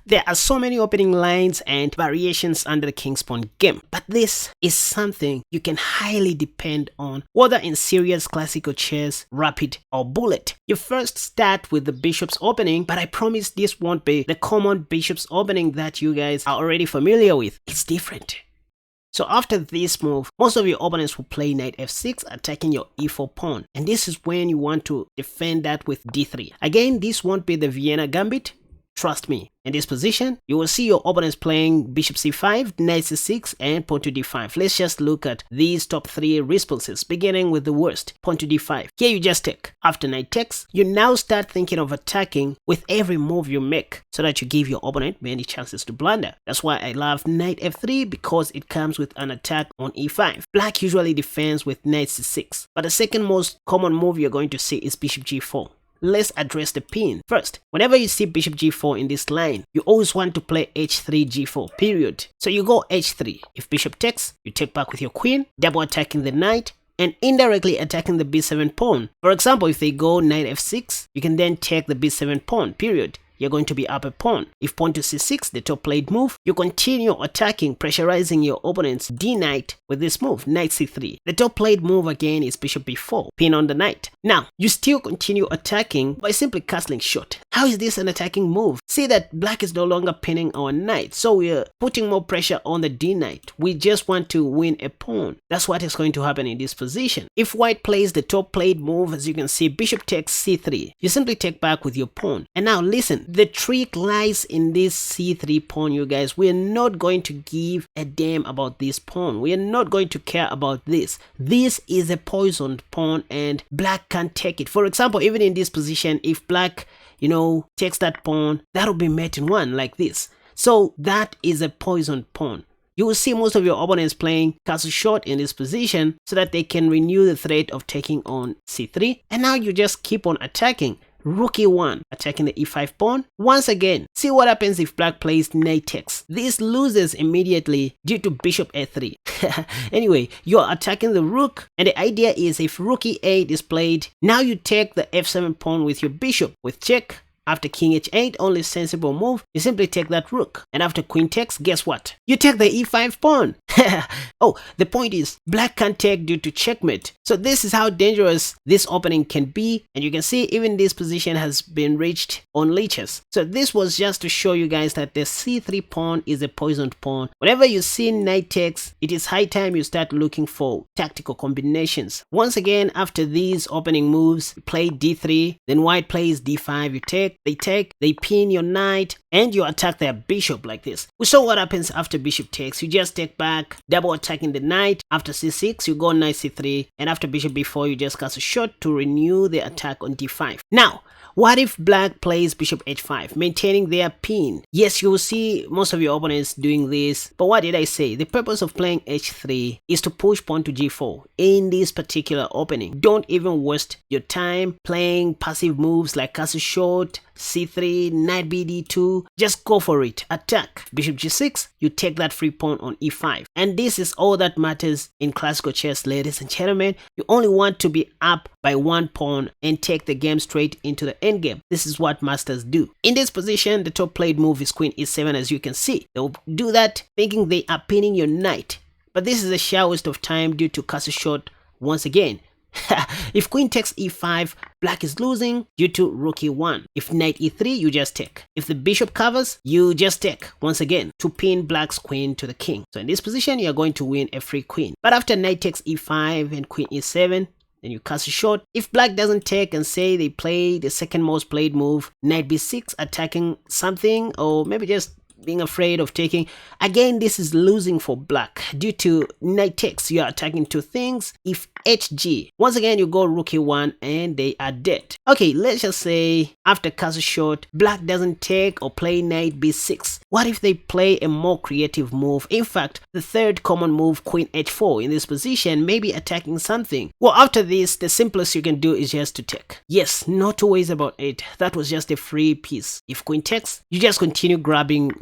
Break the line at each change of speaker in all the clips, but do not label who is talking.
There are so many opening lines and variations under the king's pawn game, but this is something you can highly depend on, whether in serious classical chess, rapid or bullet. You first start with the bishop's opening, but I promise this won't be the common bishop's opening that you guys are already familiar with. It's different. So after this move, most of your opponents will play knight f6, attacking your e4 pawn. And this is when you want to defend that with d3. Again, this won't be the Vienna gambit. Trust me, in this position, you will see your opponents playing bishop c5, knight c6, and pawn to d5. Let's just look at these top 3 responses, beginning with the worst, pawn to d5. Here you just take. After knight takes, you now start thinking of attacking with every move you make, so that you give your opponent many chances to blunder. That's why I love knight f3, because it comes with an attack on e5. Black usually defends with knight c6, but the second most common move you're going to see is bishop g4. Let's address the pin. First, whenever you see bishop g4 in this line, you always want to play h3 g4, period. So you go h3. If bishop takes, you take back with your queen, double attacking the knight, and indirectly attacking the b7 pawn. For example, if they go knight f6, you can then take the b7 pawn, period. You're going to be up a pawn. If pawn to c6, the top played move, you continue attacking, pressurizing your opponent's d-knight with this move, knight c3. The top played move again is bishop b4, pin on the knight. Now, you still continue attacking by simply castling short. How is this an attacking move? See that black is no longer pinning our knight, so we're putting more pressure on the d-knight. We just want to win a pawn. That's what is going to happen in this position. If white plays the top played move, as you can see, bishop takes c3, you simply take back with your pawn. And now listen, the trick lies in this c3 pawn, you guys. We're not going to give a damn about this pawn. We are not going to care about this. This is a poisoned pawn and black can't take it. For example, even in this position, if black, takes that pawn, that'll be mate in one like this. So that is a poisoned pawn. You will see most of your opponents playing castle short in this position so that they can renew the threat of taking on c3. And now you just keep on attacking. Rook e1, attacking the e5 pawn. Once again, see what happens if black plays knight takes. This loses immediately due to bishop a3. Anyway, you're attacking the rook, and the idea is if rook e8 is played, now you take the f7 pawn with your bishop with check. After king h8, only sensible move, you simply take that rook. And after queen takes, guess what? You take the e5 pawn. Oh, the point is, black can't take due to checkmate. So this is how dangerous this opening can be. And you can see even this position has been reached on leeches. So this was just to show you guys that the c3 pawn is a poisoned pawn. Whenever you see knight takes, it is high time you start looking for tactical combinations. Once again, after these opening moves, play d3, then white plays d5, you take, they pin your knight, and you attack their bishop like this. We saw what happens after bishop takes. You just take back, double attacking the knight. After c6, you go knight c3, and after bishop b4, you just cast a shot to renew the attack on d5. Now, what if black plays bishop h5, maintaining their pin? Yes, you will see most of your opponents doing this, but what did I say? The purpose of playing h3 is to push pawn to g4 in this particular opening. Don't even waste your time playing passive moves like castle short, c3, knight bd2. Just go for it. Attack. Bishop g6, you take that free pawn on e5. And this is all that matters in classical chess, ladies and gentlemen. You only want to be up by one pawn and take the game straight into the endgame. This is what masters do. In this position, the top played move is queen e7, as you can see. They'll do that thinking they are pinning your knight. But this is a sheer waste of time due to castle short once again. If queen takes e5, black is losing due to rook e1. If knight e3, you just take. If the bishop covers, you just take once again to pin black's queen to the king. So in this position, you're going to win a free queen. But after knight takes e5 and queen e7, then you castle short. If black doesn't take and say they play the second most played move, knight b6, attacking something, or maybe just being afraid of taking. Again, this is losing for black due to knight takes. You are attacking two things. If hg, once again you go rook e1 and they are dead. Okay, let's just say after castle short, black doesn't take or play knight b6. What if they play a more creative move? In fact, the third common move, queen h4, in this position, maybe attacking something. Well, after this, the simplest you can do is just to take. Yes, not to worry about it. That was just a free piece. If queen takes, you just continue grabbing,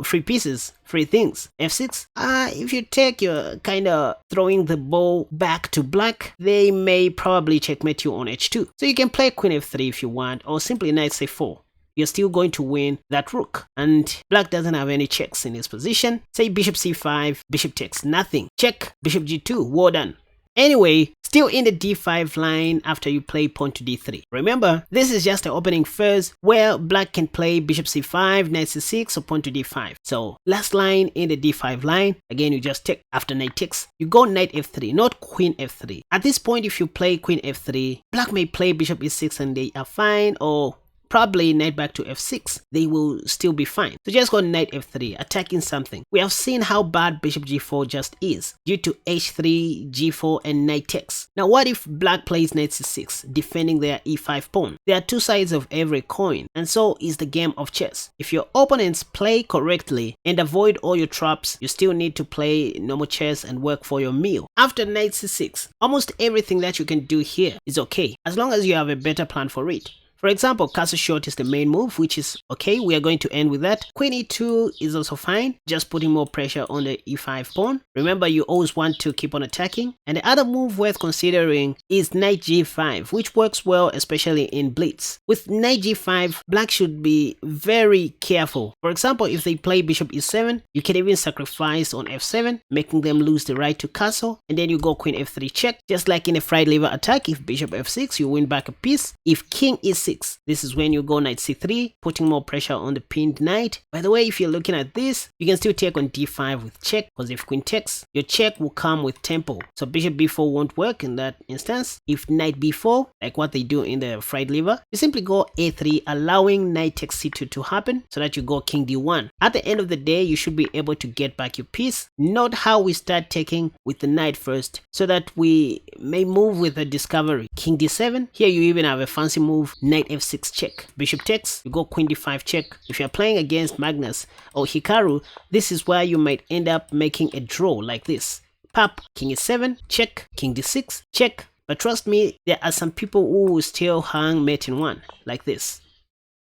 free pieces, free things. f6, if you take, you're kind of throwing the ball back to black. They may probably checkmate you on h2. So you can play queen f3 if you want, or simply knight c4. you're still going to win that rook. And black doesn't have any checks in his position. Say bishop c5, bishop takes nothing. Check, bishop g2, well done. Anyway, still in the d5 line after you play pawn to d3. Remember, this is just the opening phase where black can play bishop c5, knight c6, or pawn to d5. So last line in the d5 line, again you just take. After knight takes, you go knight f3, not queen f3. At this point, if you play queen f3, black may play bishop e6 and they are fine, or probably knight back to f6, they will still be fine. So just go knight f3, attacking something. We have seen how bad bishop g4 just is, due to h3, g4, and knight takes. Now what if black plays knight c6, defending their e5 pawn? There are two sides of every coin, and so is the game of chess. If your opponents play correctly and avoid all your traps, you still need to play normal chess and work for your meal. After knight c6, almost everything that you can do here is okay, as long as you have a better plan for it. For example, castle short is the main move, which is okay. We are going to end with that. Queen e2 is also fine, just putting more pressure on the e5 pawn. Remember, you always want to keep on attacking. And the other move worth considering is knight g5, which works well, especially in blitz. With knight g5, black should be very careful. For example, if they play bishop e7, you can even sacrifice on f7, making them lose the right to castle. And then you go queen f3 check. Just like in a fried liver attack, if bishop f6, you win back a piece. If king e6, this is when you go knight c3, putting more pressure on the pinned knight. By the way, if you're looking at this, you can still take on d5 with check, because if queen takes, your check will come with tempo. So bishop b4 won't work in that instance. If knight b4, like what they do in the fried liver, you simply go a3, allowing knight takes c2 to happen, so that you go king d1. At the end of the day, you should be able to get back your piece. Note how we start taking with the knight first, so that we may move with a discovery. King d7, here you even have a fancy move, knight f6 check. Bishop takes, you go queen d5 check. If you're playing against Magnus or Hikaru, this is where you might end up making a draw like this. Pap, king e7, check, king d6, check. But trust me, there are some people who will still hang mate in one, like this.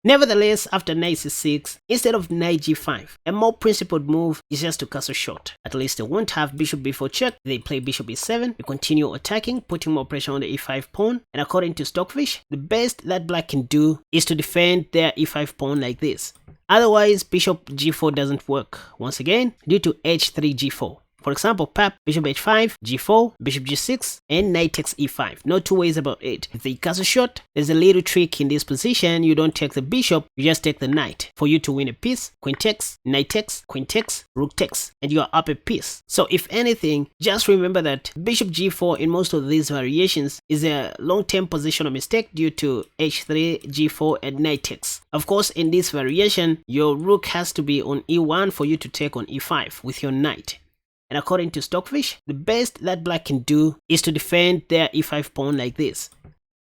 Nevertheless, after knight c6, instead of knight g5, a more principled move is just to castle short. At least they won't have bishop b4 check. They play bishop e7, you continue attacking, putting more pressure on the e5 pawn, and according to Stockfish, the best that black can do is to defend their e5 pawn like this. Otherwise, bishop g4 doesn't work, once again, due to h3 g4. For example, pap, bishop h5, g4, bishop g6, and knight takes e5. No two ways about it. If they castle short, there's a little trick in this position. You don't take the bishop, you just take the knight. For you to win a piece, queen takes, knight takes, queen takes, rook takes, and you are up a piece. So if anything, just remember that bishop g4 in most of these variations is a long-term positional mistake due to h3, g4, and knight takes. Of course, in this variation, your rook has to be on e1 for you to take on e5 with your knight. And according to Stockfish, the best that black can do is to defend their e5 pawn like this.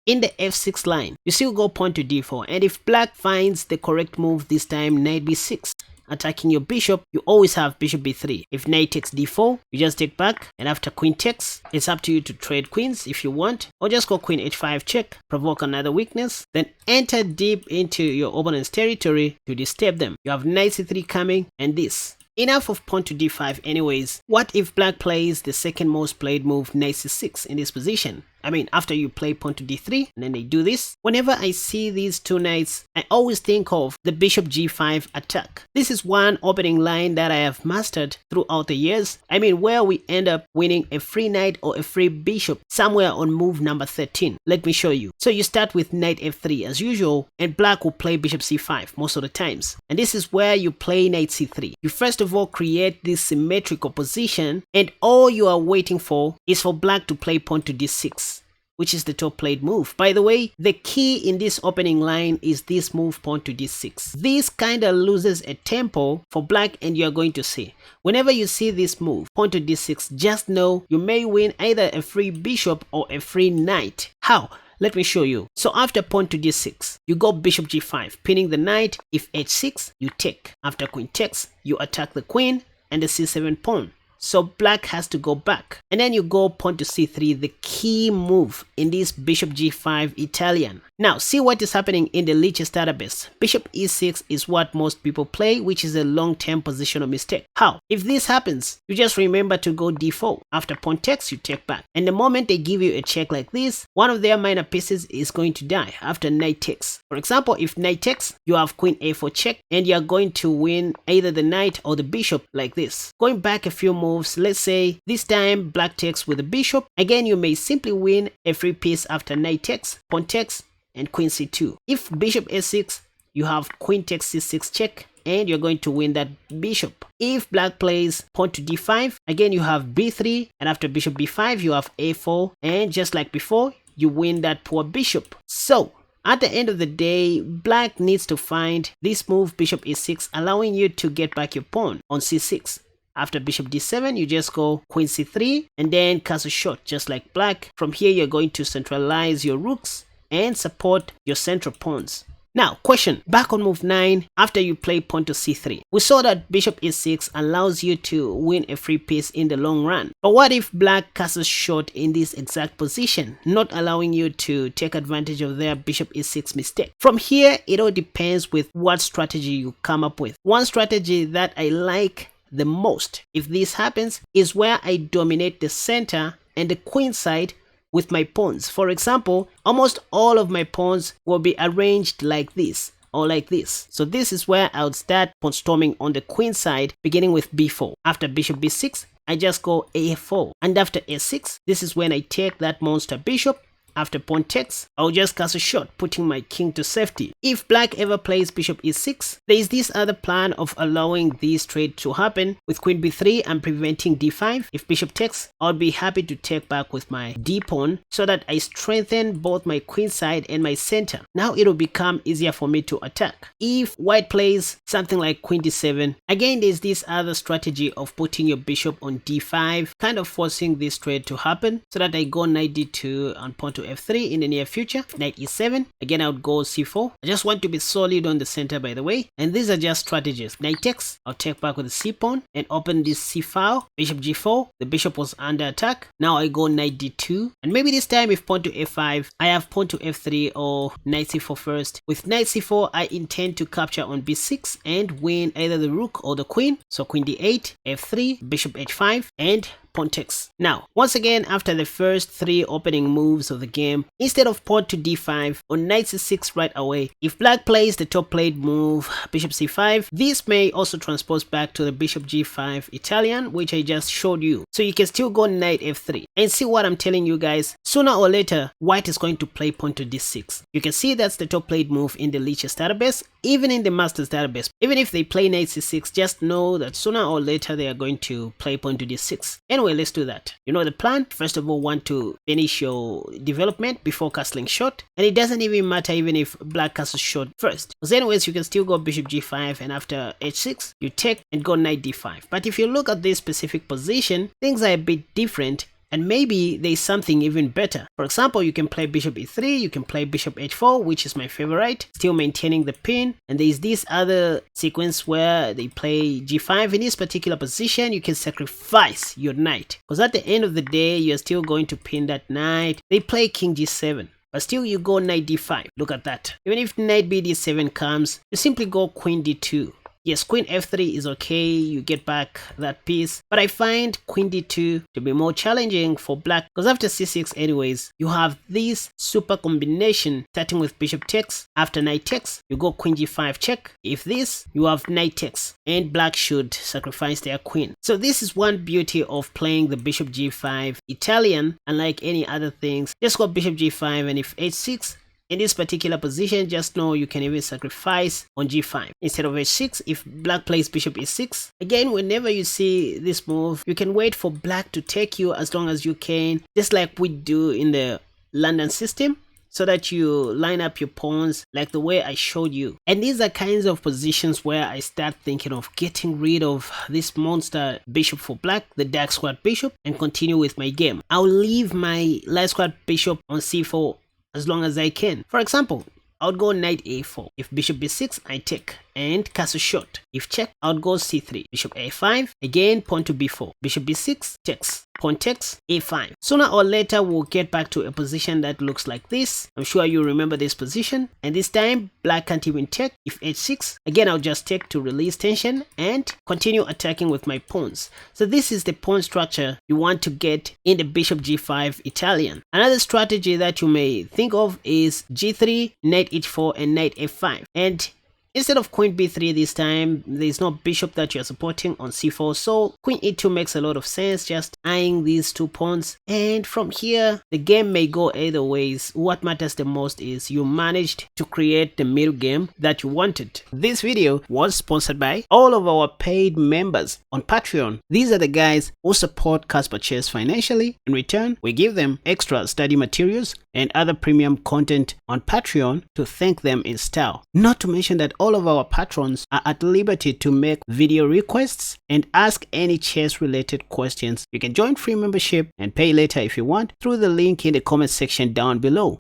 In the f6 line, you still go pawn to d4, and if black finds the correct move this time, knight b6, attacking your bishop, you always have bishop b3. If knight takes d4, you just take back, and after queen takes, it's up to you to trade queens if you want, or just go queen h5 check, provoke another weakness, then enter deep into your opponent's territory to disturb them. You have knight c3 coming, and this. Enough of pawn to d5 anyways. What if black plays the second most played move, knight c6, in this position? I mean, after you play pawn to d3, and then they do this. Whenever I see these two knights, I always think of the bishop g5 attack. This is one opening line that I have mastered throughout the years. I mean, where we end up winning a free knight or a free bishop somewhere on move number 13. Let me show you. So you start with knight f3 as usual, and black will play bishop c5 most of the times. And this is where you play knight c3. You first of all create this symmetrical position, and all you are waiting for is for black to play pawn to d6. Which is the top played move. By the way, the key in this opening line is this move pawn to d6. This kinda loses a tempo for black, and you're going to see. Whenever you see this move, pawn to d6, just know you may win either a free bishop or a free knight. How? Let me show you. So after pawn to d6, you go bishop g5, pinning the knight. If h6, you take. After queen takes, you attack the queen and the c7 pawn. so black has to go back. And then you go pawn to c3, the key move in this bishop g5 Italian. Now see what is happening in the Lichess database. Bishop e6 is what most people play, which is a long-term positional mistake. How? If this happens, you just remember to go d4. After pawn takes, you take back. And the moment they give you a check like this, one of their minor pieces is going to die after knight takes. For example, if knight takes, you have queen a4 check, and you are going to win either the knight or the bishop like this. Going back a few moves, let's say this time black takes with the bishop. Again, you may simply win a free piece after knight takes, pawn takes, and queen c2. If bishop a6, you have queen takes c6 check, and you're going to win that bishop. If black plays pawn to d5, again you have b3, and after bishop b5 you have a4, and just like before, you win that poor bishop. So at the end of the day, black needs to find this move bishop e6, allowing you to get back your pawn on c6. After bishop d7, you just go queen c3 and then castle shot, just like black. From here, you're going to centralize your rooks and support your central pawns. Now, question, back on move 9, after you play pawn to c3. We saw that bishop e6 allows you to win a free piece in the long run. But what if black castles short in this exact position, not allowing you to take advantage of their bishop e6 mistake? From here, it all depends with what strategy you come up with. One strategy that I like the most, if this happens, is where I dominate the center and the queen side with my pawns. For example, almost all of my pawns will be arranged like this or like this. So this is where I would start pawn storming on the queen side, beginning with b4. After bishop b6, I just go a4. And after a6, this is when I take that monster bishop. After pawn takes, I'll just castle shot, putting my king to safety. If black ever plays bishop e6, there is this other plan of allowing this trade to happen. With queen b3, I'm preventing d5. If bishop takes, I'll be happy to take back with my d pawn so that I strengthen both my queen side and my center. Now it'll become easier for me to attack. If white plays something like queen d7, again there's this other strategy of putting your bishop on d5, kind of forcing this trade to happen so that I go knight d2 and pawn to f3 in the near future. Knight e7, again I would go c4. I just want to be solid on the center, by the way, and these are just strategies. Knight takes, I'll take back with the c pawn and open this c file. Bishop g4, the bishop was under attack. Now I go knight d2, and maybe this time if pawn to f5, I have pawn to f3 or knight c4 first. With knight c4, I intend to capture on b6 and win either the rook or the queen. So queen d8, f3, bishop h5, and pawn takes. Now, once again, after the first 3 opening moves of the game, instead of pawn to d5 or knight c6 right away, if black plays the top played move bishop c5, this may also transpose back to the bishop g5 Italian, which I just showed you. So you can still go knight f3. And see what I'm telling you guys, sooner or later, white is going to play pawn to d6. You can see that's the top played move in the Lichess database, even in the Masters database. Even if they play knight c6, just know that sooner or later they are going to play pawn to d6. Anyway, let's do that. You know the plan. First of all, want to finish your development before castling short, and it doesn't even matter even if black castles short first, because anyways you can still go bishop g5, and after h6 you take and go knight d5. But if you look at this specific position, things are a bit different. And maybe there's something even better. For example, you can play bishop e3, you can play bishop h4, which is my favorite, still maintaining the pin. And there's this other sequence where they play g5. In this particular position, you can sacrifice your knight, because at the end of the day, you're still going to pin that knight. They play king g7. But still you go knight d5. Look at that. Even if knight bd7 comes, you simply go queen d2. Yes, queen f3 is okay, you get back that piece, but I find queen d2 to be more challenging for black, because after c6 anyways, you have this super combination starting with bishop takes. After knight takes, you go queen g5 check. If this, you have knight takes, and black should sacrifice their queen. So this is one beauty of playing the bishop g5 Italian, unlike any other things. Just go bishop g5, and if h6, in this particular position, just know you can even sacrifice on g5 instead of h6 if black plays bishop e6. Again, whenever you see this move, you can wait for black to take you as long as you can, just like we do in the London system, so that you line up your pawns like the way I showed you. And these are kinds of positions where I start thinking of getting rid of this monster bishop for black, the dark squared bishop, and continue with my game. I'll leave my light squared bishop on c4 as long as I can. For example, I would go knight a4. If bishop b6, I take and castle short. If check, I would go c3. Bishop a5, again pawn to b4. Bishop b6, takes. Pawn takes, a5. Sooner or later, we'll get back to a position that looks like this. I'm sure you remember this position. And this time, black can't even take. If h6, again, I'll just take to release tension and continue attacking with my pawns. So this is the pawn structure you want to get in the bishop g5 Italian. Another strategy that you may think of is g3, knight h4, and knight f5. And instead of queen b3 this time, there's no bishop that you're supporting on c4, so queen e2 makes a lot of sense, just eyeing these two pawns. And from here, the game may go either ways. What matters the most is you managed to create the middle game that you wanted. This video was sponsored by all of our paid members on Patreon. These are the guys who support Casper Chess financially. In return, we give them extra study materials and other premium content on Patreon to thank them in style. Not to mention that all of our patrons are at liberty to make video requests and ask any chess related questions. You can join free membership and pay later if you want through the link in the comment section down below.